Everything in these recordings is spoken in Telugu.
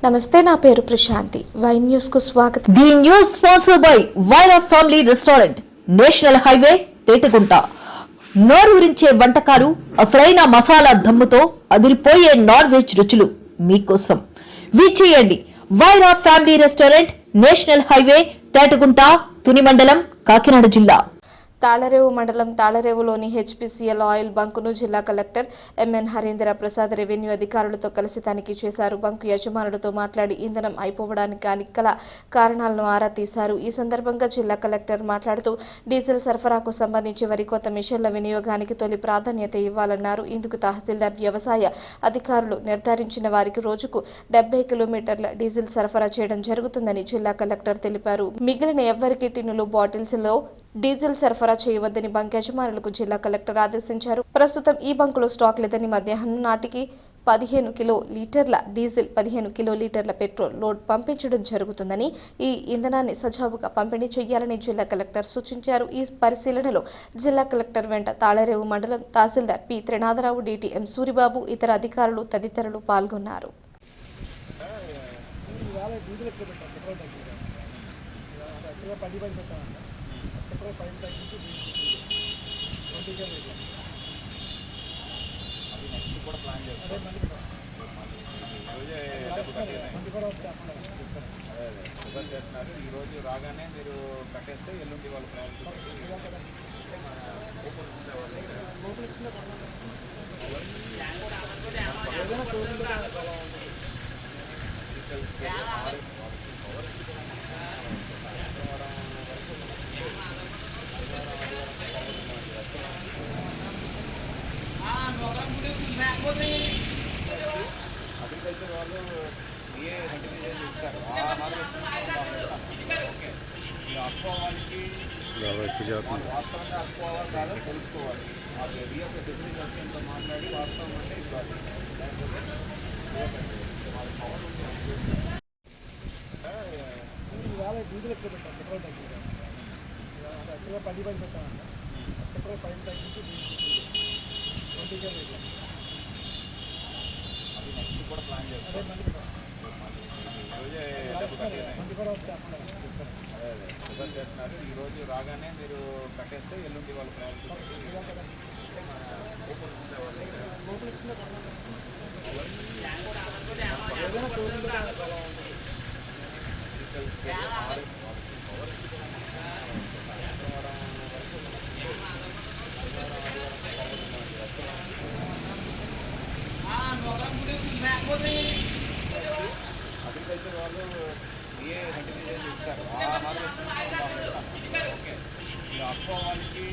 నమస్తే, నా పేరు ప్రశాంతి. వై న్యూస్ కు స్వాగతం. The news sponsored by Wyra family restaurant, national highway, Tetagunta. నోరూరించే వంటకాలు, అసలైన మసాలా దమ్ముతో అదిరిపోయే నాన్ వెజ్ రుచులు మీకోసం. విచ్చేయండి Wyra family restaurant, national highway, Tetagunta, Tuni మండలం, కాకినాడ జిల్లా. తాళరేవు మండలం తాళరేవులోని హెచ్పిసిఎల్ ఆయిల్ బంకును జిల్లా collector MN Harindra Prasad revenue అధికారులతో కలిసి తనిఖీ చేశారు. బంకు యజమానులతో మాట్లాడి ఇంధనం అయిపోవడానికి గల కారణాలను ఆరా తీశారు. ఈ సందర్భంగా జిల్లా కలెక్టర్ మాట్లాడుతూ డీజిల్ సరఫరాకు సంబంధించి వరికోత మిషన్ల వినియోగానికి తొలి ప్రాధాన్యత ఇవ్వాలన్నారు. ఇందుకు తహసీల్దార్ వ్యవసాయ అధికారులు నిర్ధారించిన వారికి రోజుకు 70 కిలోమీటర్ల డీజిల్ సరఫరా చేయడం జరుగుతుందని జిల్లా కలెక్టర్ తెలిపారు. మిగిలిన ఎవ్వరికి టిన్నులు, బాటిల్స్ లో డీజిల్ సరఫరా చేయవద్దని బంక్ యజమానులకు జిల్లా కలెక్టర్ ఆదేశించారు. ప్రస్తుతం ఈ బంకులో స్టాక్ లేదని మధ్యాహ్నం నాటికి 15 కిలో లీటర్ల డీజిల్, 15 కిలో లీటర్ల పెట్రోల్ లోడ్ పంపించడం జరుగుతుందని, ఈ ఇంధనాన్ని సజావుగా పంపిణీ చేయాలని జిల్లా కలెక్టర్ సూచించారు. ఈ పరిశీలనలో జిల్లా కలెక్టర్ వెంట తాళరేవు మండలం తహసీల్దార్ పి త్రినాథరావు, డిటిఎం సూరిబాబు, ఇతర అధికారులు తదితరులు పాల్గొన్నారు. చేస్తున్నారు. ఈరోజు రాగానే మీరు కట్టేస్తే ఎల్లుండి వాళ్ళు అగ్రికల్చర్ వాళ్ళు ఏ సర్టిఫికేషన్ ఇస్తారు. ఆ హార్వెస్ట్ ఓకే, అక్కువ వాళ్ళకి వాస్తవంగా అక్కువ అవ్వాలి కాదో తెలుసుకోవాలి. అది యొక్క బిజినెస్ అసిస్టెంట్తో మాట్లాడి వాస్తవం అంటే ఇవ్వాలి. డీజిల్ ఎక్కువ పెట్టాం, పెట్రోల్ తగ్గింది. యాక్చువల్గా 10 పెట్టామండి. పెట్రోల్ 5 తగ్గించి 20 అది నెక్స్ట్ కూడా ప్లాన్ చేస్తాం. షుగర్ చేస్తున్నారు. ఈరోజు రాగానే మీరు కట్టేస్తే ఎల్లుండి వాళ్ళు అగ్రికల్చర్ వాళ్ళు ఏ సర్టిఫికేషన్ ఇస్తారు. ఆ హార్వెస్ట్ ఓకే, అక్కువ వాళ్ళకి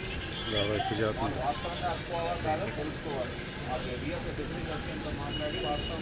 వాస్తవంగా అక్కువ కాదో తెలుసుకోవాలి. అది యొక్క బిజినెస్ అసిస్టెంట్తో మాట్లాడి వాస్తవం